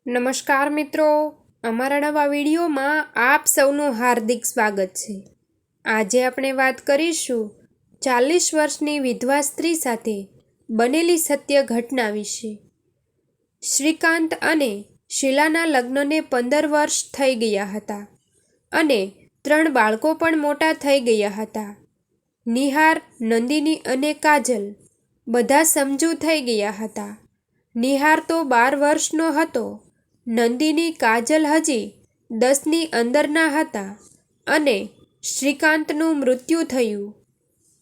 નમસ્કાર મિત્રો, અમારા નવા વિડીયોમાં આપ સૌનું હાર્દિક સ્વાગત છે। આજે આપણે વાત કરીશું 40 વર્ષની વિધવા સ્ત્રી સાથે બનેલી સત્ય ઘટના વિશે। શ્રીકાંત અને શીલાના લગ્નને 15 વર્ષ થઈ ગયા હતા અને 3 બાળકો પણ મોટા થઈ ગયા હતા। નિહાર, નંદિની અને કાજલ બધા સમજુ થઈ ગયા હતા। નિહાર તો 12 વર્ષનો હતો, નંદિની, કાજલ હજી 10ની અંદરના હતા અને શ્રીકાંતનું મૃત્યુ થયું।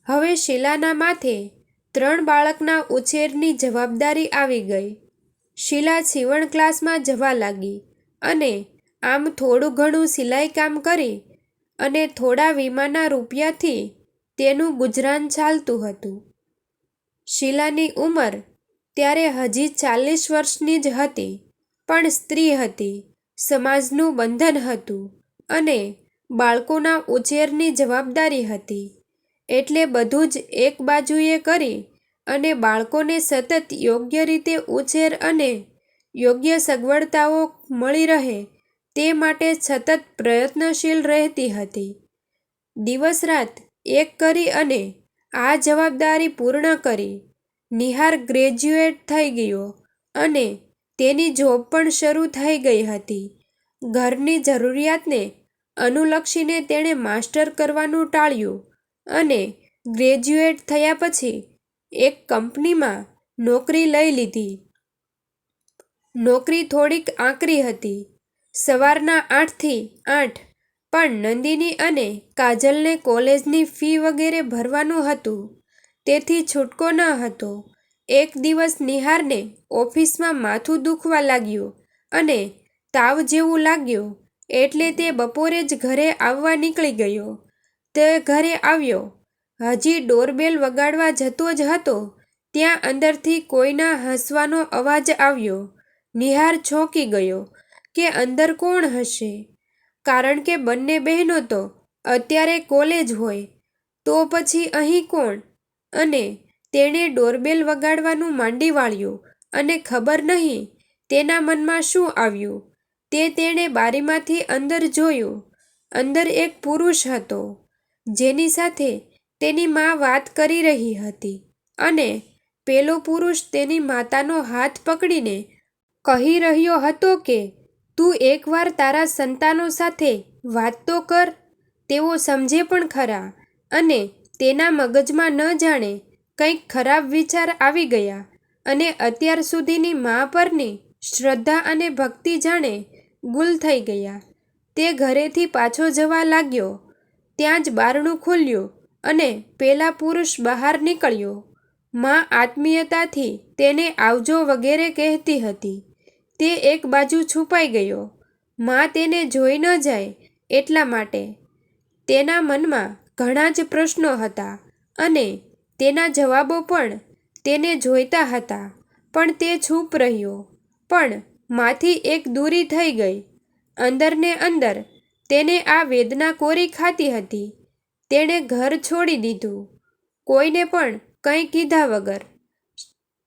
હવે શીલાના માથે 3 બાળકના ઉછેરની જવાબદારી આવી ગઈ। શીલા સીવણ ક્લાસમાં જવા લાગી અને આમ થોડું ઘણું સિલાઈ કામ કરી અને થોડા વીમાના રૂપિયાથી તેનું ગુજરાન ચાલતું હતું। શીલાની ઉંમર ત્યારે હજી 40 વર્ષની જ હતી, પણ સ્ત્રી હતી, સમાજનું બંધન હતું અને બાળકોના ઉછેરની જવાબદારી હતી, એટલે બધું જ એક બાજુએ કરી અને બાળકોને સતત યોગ્ય રીતે ઉછેર અને યોગ્ય સગવડતાઓ મળી રહે તે માટે સતત પ્રયત્નશીલ રહેતી હતી। દિવસ રાત એક કરી અને આ જવાબદારી પૂર્ણ કરી નિહાર ગ્રેજ્યુએટ થઈ ગયો અને તેની જોબ પણ શરૂ થઈ ગઈ હતી। ઘરની જરૂરિયાતને અનુલક્ષીને તેણે માસ્ટર કરવાનું ટાળ્યું અને ગ્રેજ્યુએટ થયા પછી એક કંપનીમાં નોકરી લઈ લીધી। નોકરી થોડીક આકરી હતી, સવારના 8 થી 8, પણ નંદિની અને કાજલને કોલેજની ફી વગેરે ભરવાનું હતું, તેથી છૂટકો ન હતો। એક દિવસ નિહારને ઓફિસમાં માથું દુખવા લાગ્યું અને તાવ જેવું લાગ્યું, એટલે તે બપોરે જ ઘરે આવવા નીકળી ગયો। તે ઘરે આવ્યો, હજી ડોરબેલ વગાડવા જતો જ હતો ત્યાં અંદરથી કોઈના હસવાનો અવાજ આવ્યો। નિહાર ચોંકી ગયો કે અંદર કોણ હશે, કારણ કે બંને બહેનો તો અત્યારે કોલેજ હોય, તો પછી અહીં કોણ? અને તેણે ડોરબેલ વગાડવાનું માંડી વાળ્યું અને ખબર નહીં તેના મનમાં શું આવ્યું તે તેણે બારીમાંથી અંદર જોયું। અંદર એક પુરુષ હતો, જેની સાથે તેની મા વાત કરી રહી હતી અને પેલો પુરુષ તેની માતાનો હાથ પકડીને કહી રહ્યો હતો કે તું એકવાર તારા સંતાનો સાથે વાત તો કર, તેઓ સમજે પણ ખરા। અને તેના મગજમાં ન જાણે કંઈક ખરાબ વિચાર આવી ગયા અને અત્યાર સુધીની મા પરની શ્રદ્ધા અને ભક્તિ જાણે ગુલ થઈ ગયા। તે ઘરેથી પાછો જવા લાગ્યો, ત્યાં જ બારણું ખુલ્યું અને પેલા પુરુષ બહાર નીકળ્યો। મા આત્મીયતાથી તેને આવજો વગેરે કહેતી હતી। તે એક બાજુ છુપાઈ ગયો, મા તેને જોઈ ન જાય એટલા માટે। તેના મનમાં ઘણા જ પ્રશ્નો હતા અને તેના જવાબો પણ તેને જોઈતા હતા, પણ તે ચૂપ રહ્યો। પણ માંથી એક દૂરી થઈ ગઈ, અંદરને અંદર તેને આ વેદના કોરી ખાતી હતી। તેણે ઘર છોડી દીધું, કોઈને પણ કંઈ કીધા વગર।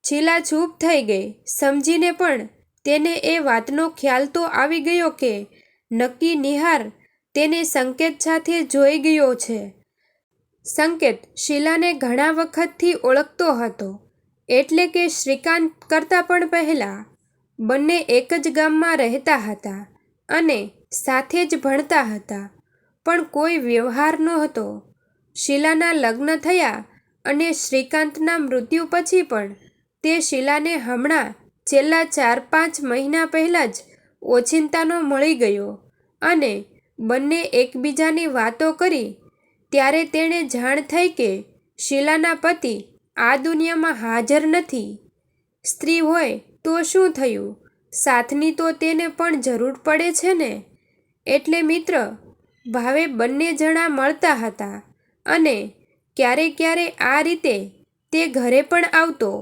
શીલા ચૂપ થઈ ગઈ, સમજીને પણ તેને એ વાતનો ખ્યાલ તો આવી ગયો કે નક્કી નિહાર તેને સંકેત સાથે જોઈ ગયો છે। સંકેત શીલાને ઘણા વખતથી ઓળખતો હતો, એટલે કે શ્રીકાંત કરતાં પણ પહેલા। બંને એક જ ગામમાં રહેતા હતા અને સાથે જ ભણતા હતા, પણ કોઈ વ્યવહાર નહોતો। શીલાના લગ્ન થયા અને શ્રીકાંતના મૃત્યુ પછી પણ તે શીલાને હમણાં છેલ્લા 4-5 મહિના પહેલાં જ ઓચિંતાનો મળી ગયો અને બંને એકબીજાની વાતો કરી ત્યારે તેણે જાણ થઈ કે શીલાના પતિ આ દુનિયામાં હાજર નથી। સ્ત્રી હોય તો શું થયું, સાથની તો તેને પણ જરૂર પડે છે ને। એટલે મિત્ર ભાવે બંને જણા મળતા હતા અને ક્યારે ક્યારે આ રીતે તે ઘરે પણ આવતો।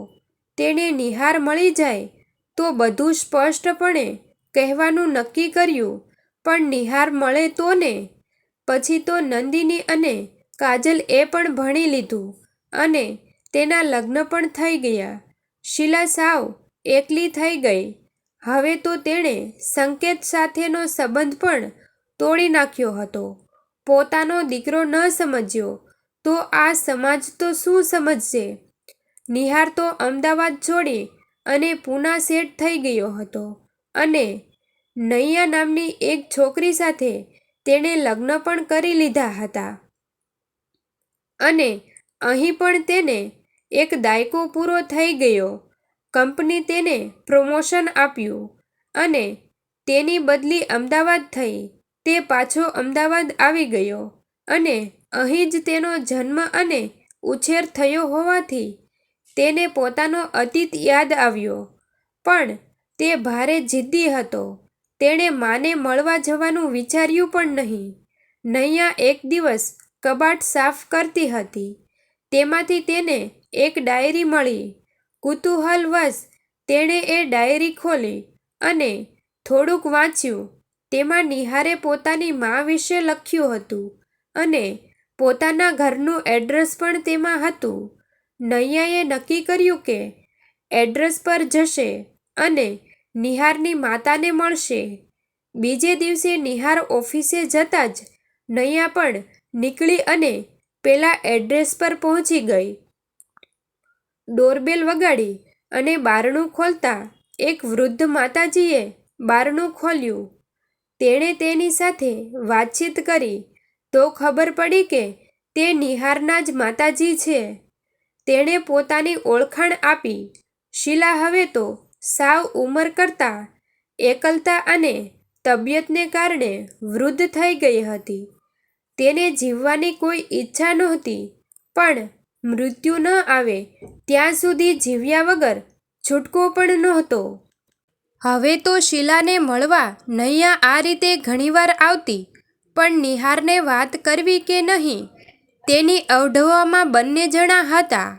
તેણે નિહાર મળી જાય તો બધું સ્પષ્ટપણે કહેવાનું નક્કી કર્યું, પણ નિહાર મળે તો ને? પછી તો નંદિની અને કાજલ એ પણ ભણી લીધું અને તેના લગ્ન પણ થઈ ગયા। શીલા સાવ એકલી થઈ ગઈ। હવે તો તેણે સંકેત સાથેનો સંબંધ પણ તોડી નાખ્યો હતો. પોતાનો દીકરો ન સમજ્યો તો આ સમાજ તો શું સમજશે? નિહાર તો અમદાવાદ છોડી અને પૂના સેટ થઈ ગયો હતો અને નૈયા નામની એક છોકરી સાથે તેણે લગ્ન પણ કરી લીધા હતા અને અહીં પણ તેને એક દાયકો પૂરો થઈ ગયો. કંપની તેને પ્રમોશન આપ્યું અને તેની બદલી અમદાવાદ થઈ. તે પાછો અમદાવાદ આવી ગયો અને અહીં જ તેનો જન્મ અને ઉછેર થયો હોવાથી તેને પોતાનો અતીત યાદ આવ્યો. પણ તે ભારે જિદ્દી હતો. તેણે માને મળવા જવાનું વિચાર્યું પણ નહીં. નૈયા એક દિવસ કબાટ સાફ કરતી હતી. તેમાંથી તેને એક ડાયરી મળી. કુતૂહલવશ તેણે એ ડાયરી ખોલી અને થોડુંક વાંચ્યું. તેમાં નિહારે પોતાની મા વિશે લખ્યું હતું અને પોતાના ઘરનું એડ્રેસ પણ તેમાં હતું. નૈયાએ નક્કી કર્યું કે એડ્રેસ પર જશે અને નિહારની માતાને મળશે. બીજે દિવસે નિહાર ઓફિસે જતાં જ નૈયા પણ નીકળી અને પેલા એડ્રેસ પર પહોંચી ગઈ. ડોરબેલ વગાડી અને બારણું ખોલતા એક વૃદ્ધ માતાજીએ બારણું ખોલ્યું. તેણે તેની સાથે વાતચીત કરી તો ખબર પડી કે તે નિહારના જ માતાજી છે. તેણે પોતાની ઓળખાણ આપી. શીલા હવે તો સાવ ઉંમર કરતાં એકલતા અને તબિયતને કારણે વૃદ્ધ થઈ ગઈ હતી. તેને જીવવાની કોઈ ઈચ્છા નહોતી, પણ મૃત્યુ ન આવે ત્યાં સુધી જીવ્યા વગર છૂટકો પણ નહોતો. હવે તો શીલાને મળવા નૈયા આ રીતે ઘણીવાર આવતી, પણ નિહારને વાત કરવી કે નહીં તેની અવઢવમાં બંને જણા હતા.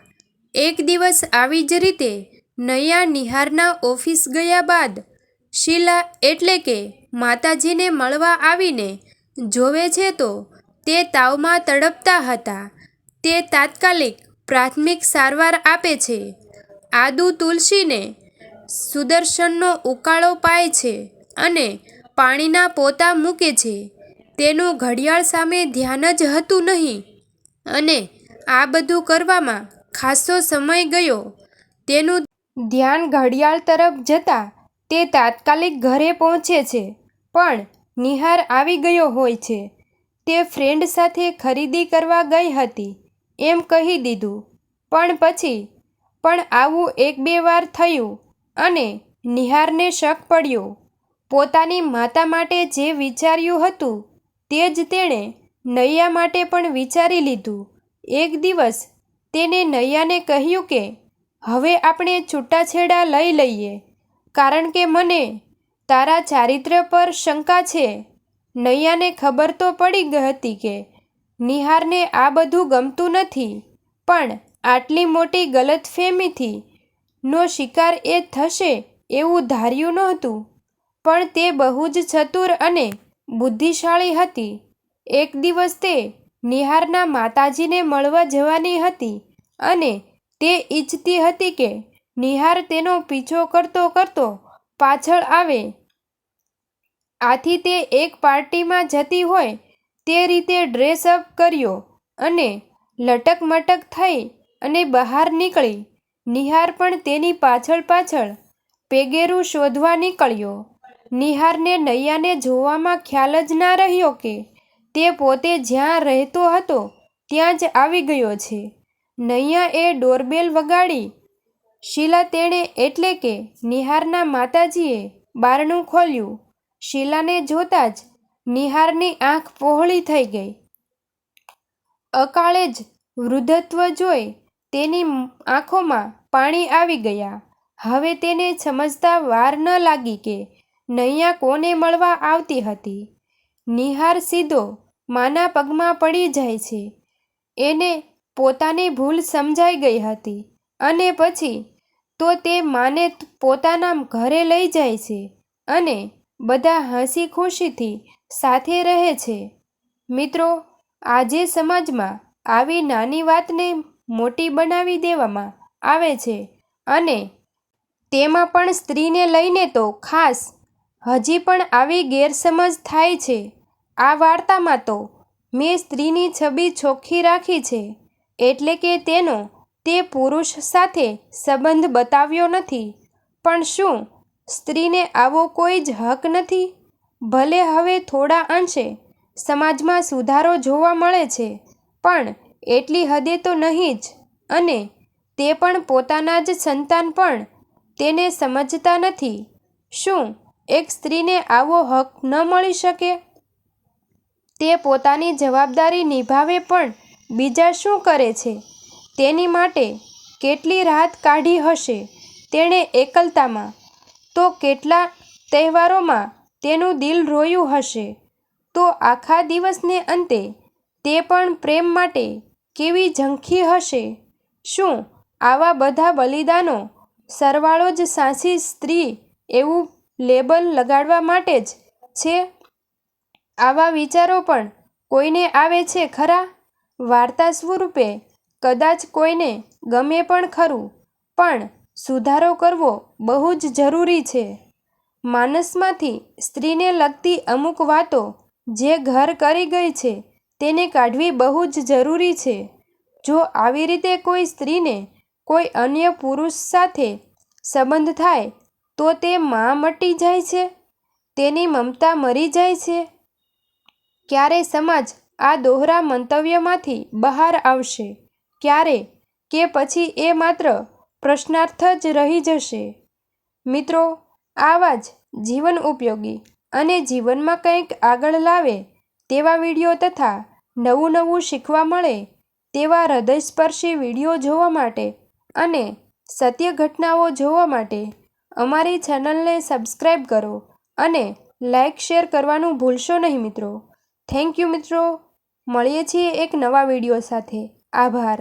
એક દિવસ આવી જ રીતે નૈયા નિહારના ઓફિસ ગયા બાદ શીલા એટલે કે માતાજીને મળવા આવીને જોવે છે તો તે તાવમાં તડપતા હતા. તે તાત્કાલિક પ્રાથમિક સારવાર આપે છે. આદુ તુલસીને સુદર્શનનો ઉકાળો પાય છે અને પાણીના પોતા મૂકે છે. તેનું ઘડિયાળ સામે ધ્યાન જ હતું નહીં અને આ બધું કરવામાં ખાસ્સો સમય ગયો. તેનું ધ્યાન ઘડિયાળ તરફ જતાં તે તાત્કાલિક ઘરે પહોંચે છે, પણ નિહાર આવી ગયો હોય છે. તે ફ્રેન્ડ સાથે ખરીદી કરવા ગઈ હતી એમ કહી દીધું. પણ પછી પણ આવું એક બે વાર થયું અને નિહારને શક પડ્યો. પોતાની માતા માટે જે વિચાર્યું હતું તે જ તેણે નૈયા માટે પણ વિચારી લીધું. એક દિવસ તેને નૈયાને કહ્યું કે હવે આપણે છૂટાછેડા લઈ લઈએ, કારણ કે મને તારા ચારિત્ર્ય પર શંકા છે. નૈયાને ખબર તો પડી હતી કે નિહારને આ બધું ગમતું નથી, પણ આટલી મોટી ગલતફહેમીથી નો શિકાર એ થશે એવું ધાર્યું નહોતું. પણ તે બહુ જ ચતુર અને બુદ્ધિશાળી હતી. એક દિવસ તે નિહારના માતાજીને મળવા જવાની હતી અને તે ઈચ્છતી હતી કે નિહાર તેનો પીછો કરતો કરતો પાછળ આવે. આથી તે એક પાર્ટીમાં જતી હોય તે રીતે ડ્રેસ અપ કર્યો અને લટકમટક થઈ અને બહાર નીકળી. નિહાર પણ તેની પાછળ પાછળ પેગેરું શોધવા નીકળ્યો. નિહારને નૈયાને જોવામાં ખ્યાલ જ ના રહ્યો કે તે પોતે જ્યાં રહેતો હતો ત્યાં જ આવી ગયો છે. નૈયાએ ડોરબેલ વગાડી. શીલા તેણે એટલે કે નિહારના માતાજીએ બારણું ખોલ્યું. શીલાને જોતાં જ નિહારની આંખ પહોળી થઈ ગઈ. અકાળે જ વૃદ્ધત્વ જોઈ તેની આંખોમાં પાણી આવી ગયા. હવે તેને સમજતા વાર ન લાગી કે નૈયા કોને મળવા આવતી હતી. નિહાર સીધો માના પગમાં પડી જાય છે. એને પોતાની ભૂલ સમજાઈ ગઈ હતી અને પછી તો તે માને પોતાના ઘરે લઈ જાય છે અને બધા હસી ખુશીથી સાથે રહે છે. મિત્રો, આજે સમાજમાં આવી નાની વાતને મોટી બનાવી દેવામાં આવે છે અને તેમાં પણ સ્ત્રીને લઈને તો ખાસ હજી પણ આવી ગેરસમજ થાય છે. આ વાર્તામાં તો મેં સ્ત્રીની છબી ચોખ્ખી રાખી છે, એટલે કે તેનો તે પુરુષ સાથે સંબંધ બતાવ્યો નથી. પણ શું સ્ત્રીને આવો કોઈ જ હક નથી? ભલે હવે થોડા અંશે સમાજમાં સુધારો જોવા મળે છે, પણ એટલી હદે તો નહીં જ. અને તે પણ પોતાના જ સંતાન પણ તેને સમજતા નથી. શું એક સ્ત્રીને આવો હક ન મળી શકે? તે પોતાની જવાબદારી નિભાવે પણ બીજા શું કરે છે તેની માટે કેટલી રાત કાઢી હશે તેણે એકલતામાં, તો કેટલા તહેવારોમાં તેનું દિલ રોયું હશે, તો આખા દિવસને અંતે તે પણ પ્રેમ માટે કેવી ઝંખી હશે. શું આવા બધા બલિદાનો સરવાળો જ સાચી સ્ત્રી એવું લેબલ લગાડવા માટે જ છે? આવા વિચારો પણ કોઈને આવે છે ખરા? વાર્તા સ્વરૂપે કદાચ કોઈને ગમે પણ ખરું, પણ સુધારો કરવો બહુ જ જરૂરી છે. માનસમાંથી સ્ત્રીને લગતી અમુક વાતો જે ઘર કરી ગઈ છે તેને કાઢવી બહુ જ જરૂરી છે. જો આવી રીતે કોઈ સ્ત્રીને કોઈ અન્ય પુરુષ સાથે સંબંધ થાય તો તે માં મટી જાય છે, તેની મમતા મરી જાય છે. ક્યારે સમાજ આ દોહરા મંતવ્યમાંથી બહાર આવશે? ક્યારે? કે પછી એ માત્ર પ્રશ્નાર્થ જ રહી જશે? મિત્રો, આવા જ જીવન ઉપયોગી અને જીવનમાં કંઈક આગળ લાવે તેવા વિડીયો તથા નવું શીખવા મળે તેવા હૃદયસ્પર્શી વિડીયો જોવા માટે અને સત્ય ઘટનાઓ જોવા માટે અમારી ચેનલને સબસ્ક્રાઈબ કરો અને લાઈક શેર કરવાનું ભૂલશો નહીં મિત્રો. થેન્ક યુ મિત્રો. મળીએ છીએ એક નવા વિડીયો સાથે. આભાર.